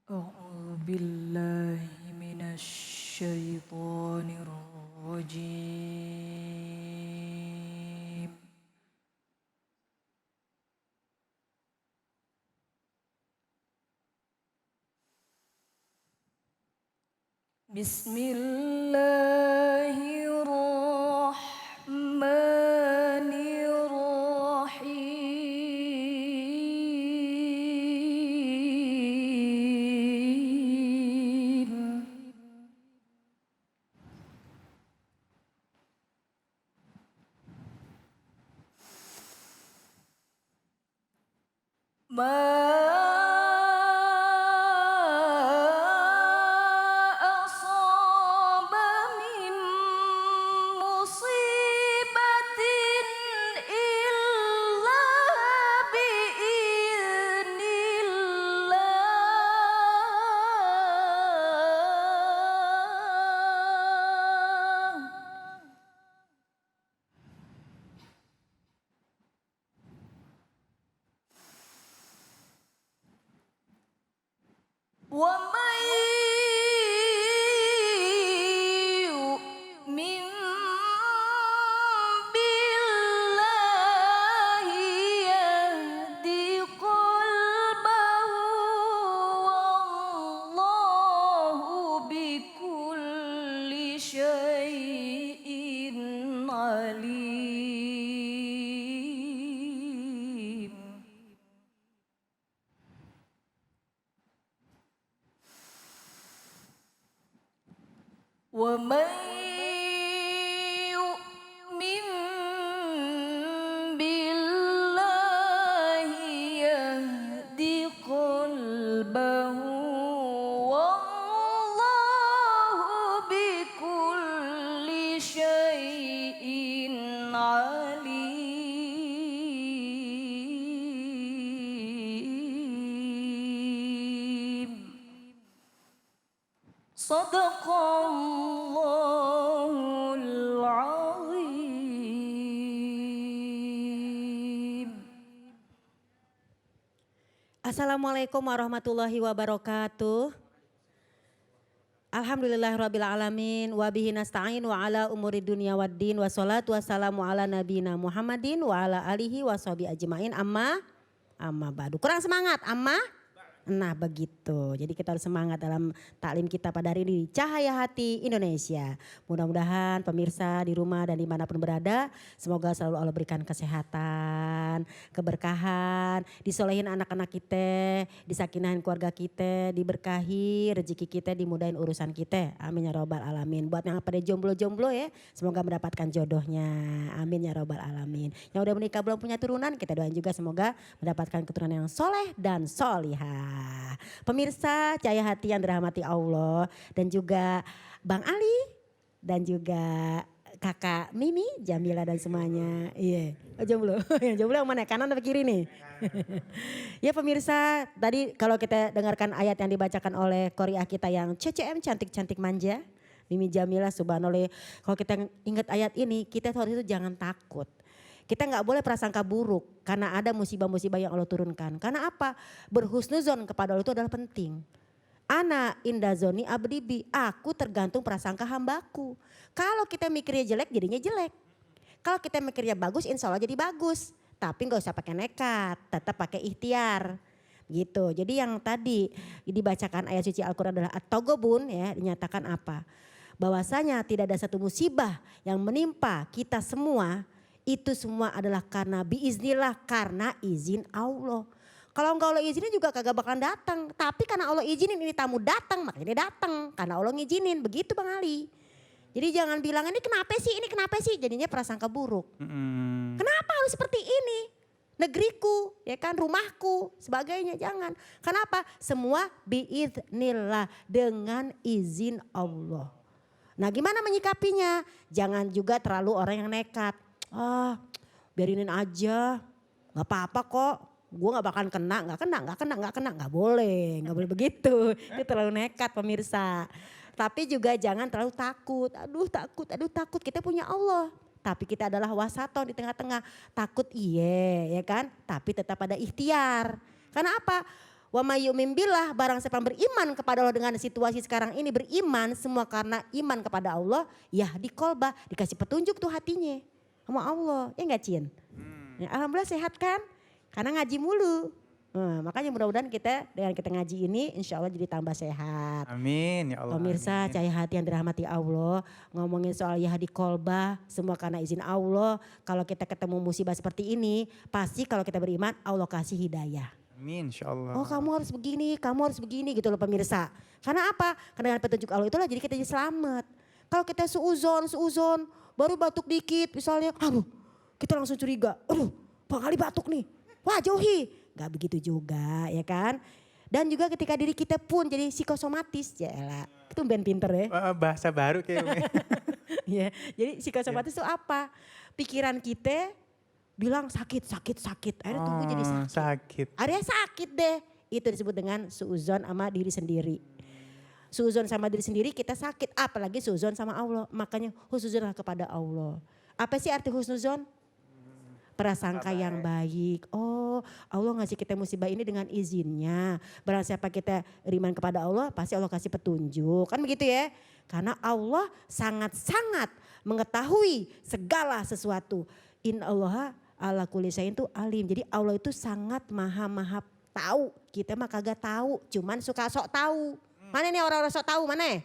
أعوذ بالله من الشيطان الرجيم بسم الله الرحمن الرحيم ما أصاب من مصيبة إلا بإذن الله ومن يؤمن بالله يهد قلبه والله بكل شيء عليم ومن يؤمن بالله يهد قلبه والله بكل شيء عليم Sadaqallahul azim. Assalamualaikum warahmatullahi wabarakatuh. Alhamdulillahirabbil alamin wa bihi nasta'in wa ala umuri dunya waddin wassalatu wassalamu ala nabiyina Muhammadin wa ala alihi washabi ajmain amma ba'du. Kurang semangat amma? Nah begitu, jadi kita harus semangat dalam taklim kita pada hari ini di Cahaya Hati Indonesia. Mudah-mudahan pemirsa di rumah dan dimanapun berada, semoga selalu Allah berikan kesehatan, keberkahan, disolehin anak-anak kita, disakinahin keluarga kita, diberkahi rezeki kita, dimudahin urusan kita. Amin ya robbal alamin. Buat yang pada jomblo-jomblo ya, semoga mendapatkan jodohnya. Amin ya robbal alamin. Yang udah menikah belum punya turunan, kita doain juga semoga mendapatkan keturunan yang soleh dan solihah. Pemirsa Cahaya Hati yang dirahmati Allah dan juga Bang Ali dan juga kakak Mimi, Jamila dan semuanya. Iya, jomblo. Yang jomblo yang mana? Kanan atau kiri nih? Ya pemirsa, tadi kalau kita dengarkan ayat yang dibacakan oleh Qoriah kita yang CCM cantik-cantik manja. Mimi Jamila subhanallah. Kalau kita ingat ayat ini, kita harus itu jangan takut. Kita nggak boleh prasangka buruk karena ada musibah-musibah yang Allah turunkan. Karena apa? Berhusnuzon kepada Allah itu adalah penting. Ana indazoni abdibi, aku tergantung prasangka hambaku. Kalau kita mikirnya jelek jadinya jelek. Kalau kita mikirnya bagus insya Allah jadi bagus. Tapi nggak usah pakai nekat, tetap pakai ikhtiar. Gitu. Jadi yang tadi dibacakan ayat suci Al-Quran adalah At-Togobun ya, dinyatakan apa? Bahwasanya tidak ada satu musibah yang menimpa kita semua, itu semua adalah karena biiznillah, karena izin Allah. Kalau enggak Allah izinin juga kagak bakalan datang. Tapi karena Allah izinin ini tamu datang, makanya dia datang. Karena Allah ngizinin, begitu Bang Ali. Jadi jangan bilang ini kenapa sih, jadinya prasangka buruk. Kenapa harus seperti ini? Negeriku, ya kan, rumahku, sebagainya, jangan. Kenapa? Semua biiznillah, dengan izin Allah. Nah gimana menyikapinya? Jangan juga terlalu orang yang nekat. Biarinin aja, gak apa-apa kok. Gue gak bakalan kena, gak boleh begitu. Itu terlalu nekat pemirsa. Tapi juga jangan terlalu takut, aduh takut, kita punya Allah. Tapi kita adalah wasaton di tengah-tengah, takut iya ya kan. Tapi tetap ada ikhtiar. Karena apa? Wa may yu'min billah, barang siapa yang beriman kepada Allah dengan situasi sekarang ini, beriman semua karena iman kepada Allah, yahdi qalbah, dikasih petunjuk tuh hatinya sama Allah. Ya enggak Cin? Ya, alhamdulillah sehat kan? Karena ngaji mulu. Makanya mudah-mudahan kita dengan kita ngaji ini insya Allah jadi tambah sehat. Amin ya Allah. Pemirsa amin. cahaya hati yang dirahmati Allah, ngomongin soal yahdi qalbah, semua karena izin Allah. Kalau kita ketemu musibah seperti ini, pasti kalau kita beriman Allah kasih hidayah. Amin insya Allah. Oh kamu harus begini gitu loh pemirsa. Karena apa? Karena dengan petunjuk Allah itulah jadi kita jadi selamat. Kalau kita suuzon, baru batuk dikit misalnya, aduh kita langsung curiga, aduh Bang Ali batuk nih, wah jauhi. Gak begitu juga ya kan. Dan juga ketika diri kita pun jadi psikosomatis, ya itu ben pinter ya. Bahasa baru kayaknya. Ya, jadi psikosomatis itu apa? Pikiran kita bilang sakit. Akhirnya tubuh jadi sakit. Sakit. Akhirnya sakit deh. Itu disebut dengan suuzon sama diri sendiri. Suuzon sama diri sendiri kita sakit. Apalagi suuzon sama Allah. Makanya husnuzonlah kepada Allah. Apa sih arti husnuzon? Prasangka yang baik. Oh Allah ngasih kita musibah ini dengan izinnya. Barang siapa kita beriman kepada Allah pasti Allah kasih petunjuk. Kan begitu ya. Karena Allah sangat-sangat mengetahui segala sesuatu. Inna Allah ala kulli syai'in itu alim. Jadi Allah itu sangat maha tahu. Kita mah kagak tahu. Cuman suka sok tahu. Mana nih orang-orang sok tahu mana?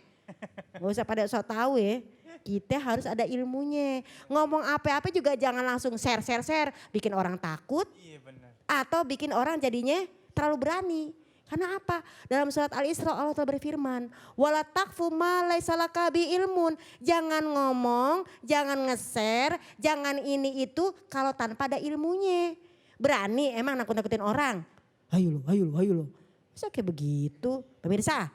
Gak usah pada sok tahu ya. Kita harus ada ilmunya. Ngomong apa-apa juga jangan langsung share. Bikin orang takut. Iya benar. Atau bikin orang jadinya terlalu berani. Karena apa? Dalam surat Al-Isra Allah telah berfirman. Wala taqfu ma laisa laka bi ilmun. Jangan ngomong, jangan nge-share, jangan ini itu kalau tanpa ada ilmunya. Berani emang nakut-nakutin orang. Hayo lo. Bisa kayak begitu. Pemirsa.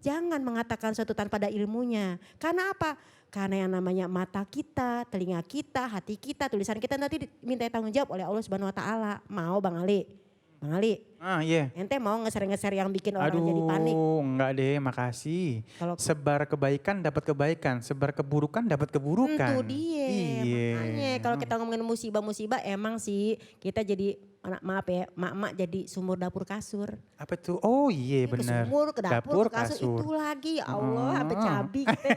Jangan mengatakan sesuatu tanpa ada ilmunya. Karena apa? Karena yang namanya mata kita, telinga kita, hati kita, tulisan kita nanti diminta tanggung jawab oleh Allah Subhanahu wa taala. Mau Bang Ali? Bang Ali, Iya. ente mau nge-share yang bikin orang jadi panik? Enggak deh, makasih. Kalau Sebar kebaikan dapat kebaikan, sebar keburukan dapat keburukan. itu dia. Iya. Makanya kalau kita ngomongin musibah emang sih kita jadi maaf ya, mak jadi sumur dapur kasur. Apa tuh? Oh iya Ke benar. sumur, ke dapur, ke kasur, itu lagi. Ya Allah, sampai cabi kita.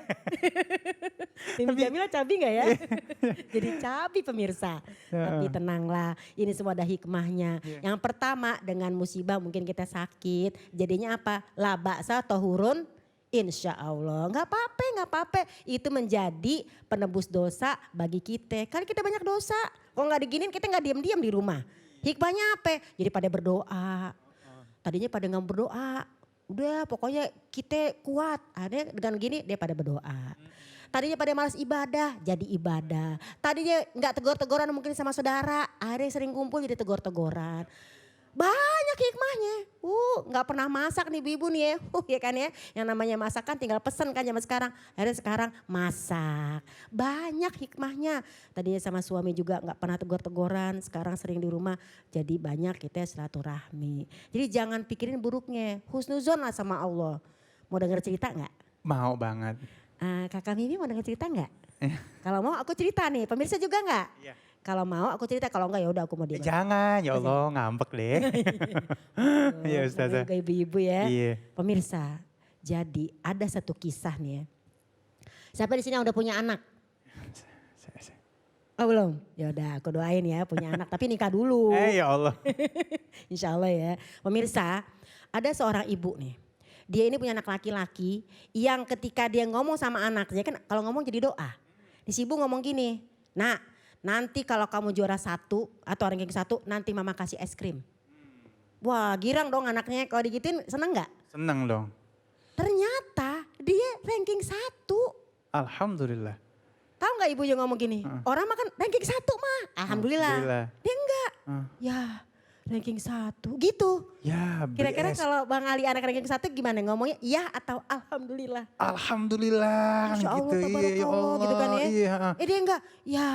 Ini Jamila cabi gak ya? Jadi cabi pemirsa. Tapi tenanglah, ini semua ada hikmahnya. Yang pertama dengan musibah mungkin kita sakit. Jadinya apa? La ba'sa tohurun insya Allah. Gak apa-apa. Itu menjadi penebus dosa bagi kita. Karena kita banyak dosa. Kalau gak diginin kita gak diam-diam di rumah. Hikmahnya apa? Jadi pada berdoa. Tadinya pada nggak berdoa. Udah pokoknya kita kuat. Ada dengan gini dia pada berdoa. Tadinya pada malas ibadah, jadi ibadah. Tadinya nggak tegur-teguran mungkin sama saudara. Akhirnya sering kumpul jadi tegur-teguran. Banyak hikmahnya. Nggak pernah masak nih ibu nih ya. Ya kan ya. Yang namanya masak kan tinggal pesen kan zaman sekarang. Akhirnya sekarang masak. Banyak hikmahnya. Tadinya sama suami juga nggak pernah tegur-teguran. Sekarang sering di rumah. Jadi banyak kita silaturahmi. Jadi jangan pikirin buruknya. Husnuzon lah sama Allah. Mau denger cerita nggak? Mau banget. Kakak Mimi mau denger cerita nggak? Kalau mau aku cerita nih. Pemirsa juga nggak? Iya. Kalau mau aku cerita, kalau enggak ya udah aku mau diam. Jangan, ya Allah ngambek deh. Iya Ustazah. Juga ibu-ibu ya. Iya. Pemirsa, jadi ada satu kisah nih ya. Siapa di sini yang udah punya anak? Oh belum? Ya udah aku doain ya punya anak, tapi nikah dulu. Ya Allah. Insya Allah ya. Pemirsa, ada seorang ibu nih. Dia ini punya anak laki-laki yang ketika dia ngomong sama anaknya, kan kalau ngomong jadi doa. Si ibu ngomong gini, nah nanti kalau kamu juara 1 atau ranking 1 nanti mama kasih es krim. Wah girang dong anaknya, kalau digituin seneng gak? Seneng dong. Ternyata dia ranking 1. Alhamdulillah. Tahu gak ibunya ngomong gini, orang makan ranking 1 mah. Alhamdulillah. Dia enggak. Ya ranking 1 gitu. Ya Kira-kira BS. kalau Bang Ali anak ranking 1 gimana ngomongnya? Iya atau alhamdulillah? Alhamdulillah. Insya Allah, gitu. Iya ya tabarakallah, Allah. gitu kan ya. Iya. Dia enggak, ya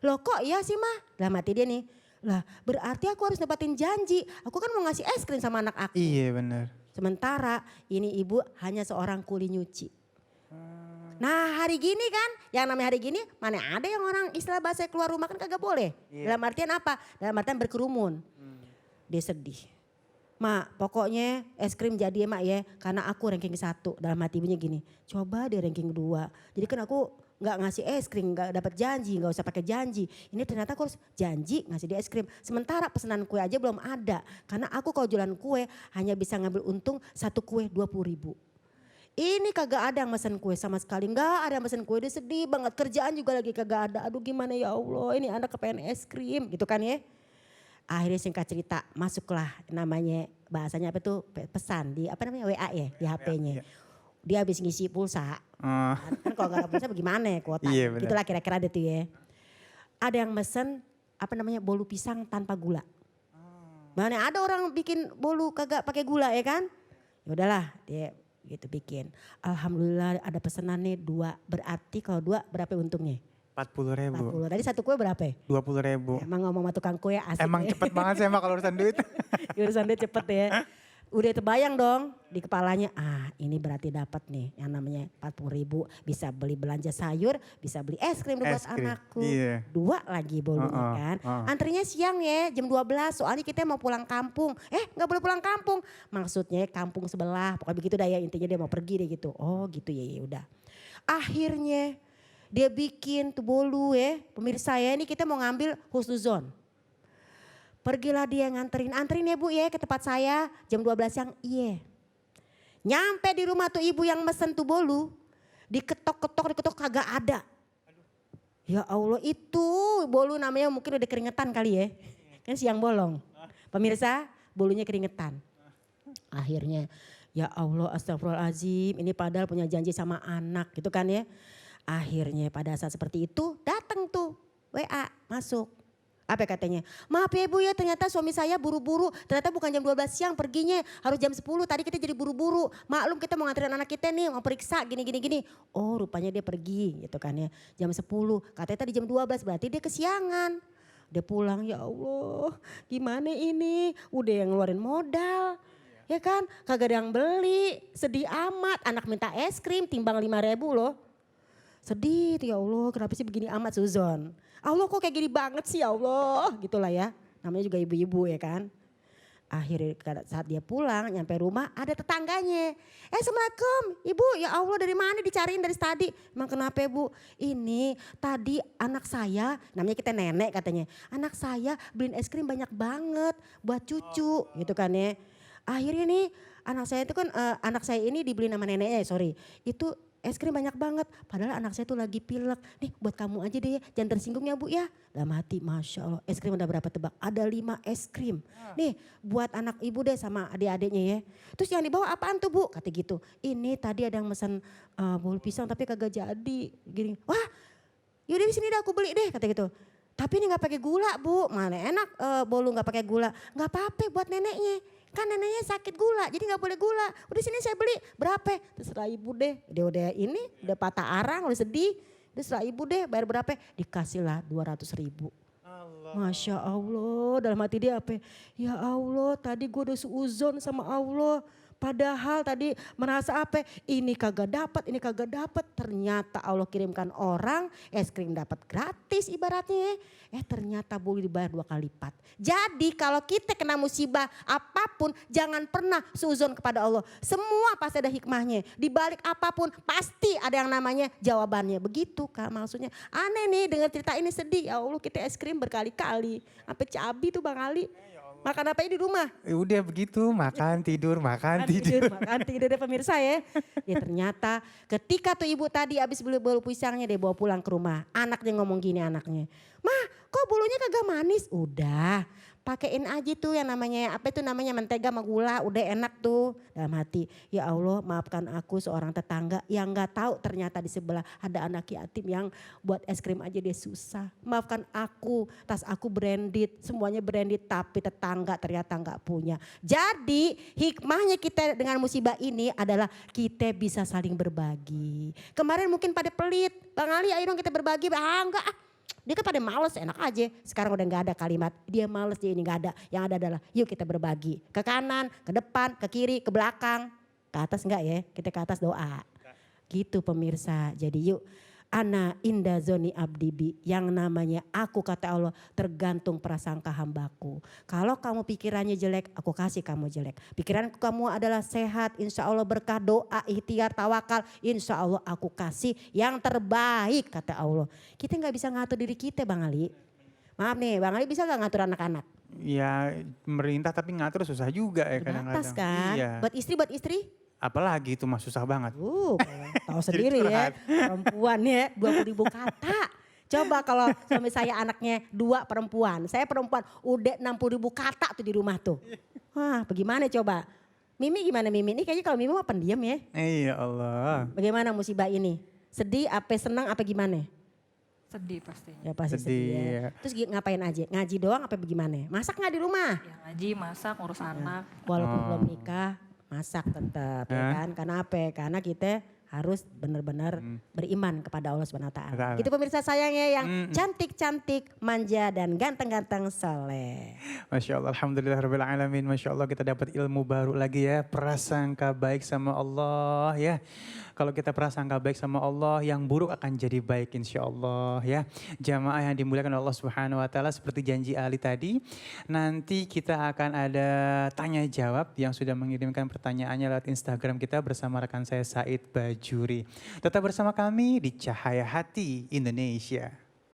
loh kok iya sih mah? Dalam hati dia nih, lah berarti aku harus dapatin janji. Aku kan mau ngasih es krim sama anak aku. Iya benar. Sementara ini ibu hanya seorang kuli nyuci. Nah hari gini kan, yang namanya hari gini mana ada yang orang istilah bahasa keluar rumah kan kagak boleh. Iya. Dalam artian apa? Dalam artian berkerumun. Dia sedih. Mak pokoknya es krim jadi ya mak ya. Karena aku ranking 1 dalam hati ibunya gini. Coba deh ranking 2. Jadi kan aku nggak ngasih es krim, nggak dapat janji, nggak usah pakai janji. Ini ternyata aku harus janji ngasih dia es krim. Sementara pesanan kue aja belum ada. Karena aku kalau jualan kue hanya bisa ngambil untung 1 kue 20.000. Ini kagak ada yang mesen kue sama sekali. Nggak ada yang mesen kue, dia sedih banget. Kerjaan juga lagi kagak ada. Aduh gimana ya Allah, ini anak kepengen es krim gitu kan ya. Akhirnya singkat cerita masuklah namanya bahasanya apa tuh pesan di apa namanya WA ya di HP-nya. Dia habis ngisi pulsa. Kan kalau gak ada pulsa bagaimana ya kuota. Iya, bener. Gitulah kira-kira ada tuh ya. Ada yang mesen apa namanya bolu pisang tanpa gula. Mana ada orang bikin bolu kagak pakai gula ya kan. Ya udahlah dia gitu bikin. Alhamdulillah ada pesanan nih 2. Berarti kalau 2 berapa untungnya? 40.000. 40. Tadi 1 kue berapa ya? 20.000. Emang ngomong sama tukang kue asik. Emang ya. cepet banget sih emang kalau urusan duit. Urusan dia cepet ya. Udah terbayang dong di kepalanya, ini berarti dapat nih yang namanya 40.000. Bisa beli belanja sayur, bisa beli es krim buat Es krim, anakku. iya. 2 lagi bolunya kan. Antrinya siang ya jam 12 soalnya kita mau pulang kampung. Gak boleh pulang kampung. Maksudnya kampung sebelah, pokoknya begitu dah ya intinya dia mau pergi deh gitu. Oh gitu ya udah. Akhirnya dia bikin tuh bolu ya. Pemirsa ya ini kita mau ngambil husnuzon. Pergilah dia nganterin, anterin ya bu ya ke tempat saya jam 12 siang. Iya. Nyampe di rumah tuh ibu yang mesen tuh bolu. Diketok kagak ada. Ya Allah itu bolu namanya mungkin udah keringetan kali ya. Kan siang bolong. Pemirsa bolunya keringetan. Akhirnya ya Allah astagfirullahaladzim ini padahal punya janji sama anak gitu kan ya. Akhirnya pada saat seperti itu datang tuh WA masuk. Apa katanya? Maaf ya ibu ya ternyata suami saya buru-buru. Ternyata bukan jam 12 siang perginya harus jam 10. Tadi kita jadi buru-buru. Maklum kita mau nganterin anak kita nih mau periksa gini. Oh rupanya dia pergi gitu kan ya. Jam 10 katanya tadi jam 12 berarti dia kesiangan. Dia pulang ya Allah gimana ini. Udah yang ngeluarin modal. Ya kan kagak ada yang beli. Sedih amat anak minta es krim timbang 5.000 loh. Sedih tuh ya Allah kenapa sih begini amat Suzon. Allah kok kayak gini banget sih ya Allah gitulah ya. Namanya juga ibu-ibu ya kan. Akhirnya saat dia pulang nyampe rumah ada tetangganya. Assalamualaikum ibu ya Allah dari mana dicariin dari tadi. Emang kenapa bu? Ini tadi anak saya namanya kita nenek katanya. Anak saya beliin es krim banyak banget buat cucu gitu kan ya. Akhirnya nih anak saya itu kan anak saya ini dibeliin sama neneknya itu es krim banyak banget. Padahal anak saya tuh lagi pilek. Nih buat kamu aja deh ya. Jangan tersinggung ya bu ya. Dalam hati Masya Allah. Es krim ada berapa tebak? Ada 5 es krim. Nih buat anak ibu deh sama adik-adiknya ya. Terus yang dibawa apaan tuh bu? Kata gitu. Ini tadi ada yang pesan bolu pisang tapi kagak jadi. Gini. Wah yaudah sini dah aku beli deh. Kata gitu. Tapi ini gak pakai gula bu. Mana enak bolu gak pakai gula. Gak apa-apa buat neneknya. Kan neneknya sakit gula jadi gak boleh gula. Udah sini saya beli berapa? Terserah ibu deh. Dia udah ini udah patah arang udah sedih. Terserah ibu deh bayar berapa? Dikasihlah 200.000. Masya Allah dalam hati dia apa? Ya Allah tadi gue udah suuzon sama Allah. Padahal tadi merasa apa? Ini kagak dapat. Ternyata Allah kirimkan orang, es krim dapat gratis ibaratnya. Ternyata boleh dibayar 2 kali lipat. Jadi kalau kita kena musibah apapun jangan pernah suuzon kepada Allah. Semua pasti ada hikmahnya. Di balik apapun pasti ada yang namanya jawabannya. Begitu Kak maksudnya. Aneh nih dengar cerita ini sedih. Ya Allah kita es krim berkali-kali. Sampai cabi tuh Bang Ali. Makan apa di rumah? Udah begitu makan tidur Makan tidur deh pemirsa ya. Ya ternyata ketika tuh ibu tadi habis beli bolu pisangnya dia bawa pulang ke rumah. Anaknya ngomong gini anaknya. Mah kok bolunya kagak manis? Udah pakein aja tuh yang namanya apa itu namanya mentega sama gula udah enak tuh. Dalam hati ya Allah maafkan aku seorang tetangga yang gak tahu ternyata di sebelah ada anak yatim yang buat es krim aja dia susah. Maafkan aku tas aku branded semuanya branded tapi tetangga ternyata gak punya. Jadi hikmahnya kita dengan musibah ini adalah kita bisa saling berbagi. Kemarin mungkin pada pelit Bang Ali ayo dong kita berbagi enggak dia kan pada males enak aja. Sekarang udah gak ada kalimat dia males dia ini gak ada. Yang ada adalah yuk kita berbagi. Ke kanan, ke depan, ke kiri, ke belakang. Ke atas enggak ya kita ke atas doa. Gitu pemirsa jadi yuk Ana inda zoni abdibi. Yang namanya aku kata Allah tergantung prasangka hambaku. Kalau kamu pikirannya jelek, aku kasih kamu jelek. Pikiran kamu adalah sehat, insya Allah berkah, doa, ikhtiar, tawakal. Insya Allah aku kasih yang terbaik kata Allah. Kita gak bisa ngatur diri kita Bang Ali. Maaf nih Bang Ali bisa gak ngatur anak-anak? Ya merintah tapi ngatur susah juga ya kadang-kadang. Terbatas kan? Iya. Buat istri? Apalagi itu mah susah banget. Tahu sendiri ya, perempuan ya 20.000 kata. Coba kalau suami saya anaknya 2 perempuan, saya perempuan udah 60.000 kata tuh di rumah tuh. Wah bagaimana coba? Mimi gimana Mimi? Ini kayaknya kalau Mimi mah pendiam ya. Iya Allah. Bagaimana musibah ini? Sedih, apa senang, apa gimana? Sedih pastinya. Ya pasti sedih Sedih, ya. ya. Terus ngapain aja? Ngaji doang apa bagaimana? Masak gak di rumah? Ya ngaji, masak, ngurus anak. Walaupun belum nikah, masak tetap ya kan. Karena apa? Karena kita harus benar-benar beriman kepada Allah Subhanahu wa taala. Gitu pemirsa sayangnya yang cantik-cantik, manja dan ganteng-ganteng soleh. Masya Allah, alhamdulillah alamin. Masya Allah kita dapat ilmu baru lagi ya. Prasangka baik sama Allah ya. Kalau kita prasangka baik sama Allah, yang buruk akan jadi baik insya Allah ya. Jamaah yang dimuliakan Allah Subhanahu wa taala, seperti janji Ali tadi, nanti kita akan ada tanya jawab yang sudah mengirimkan pertanyaannya lewat Instagram kita bersama rekan saya Said Bajuri. Tetap bersama kami di Cahaya Hati Indonesia.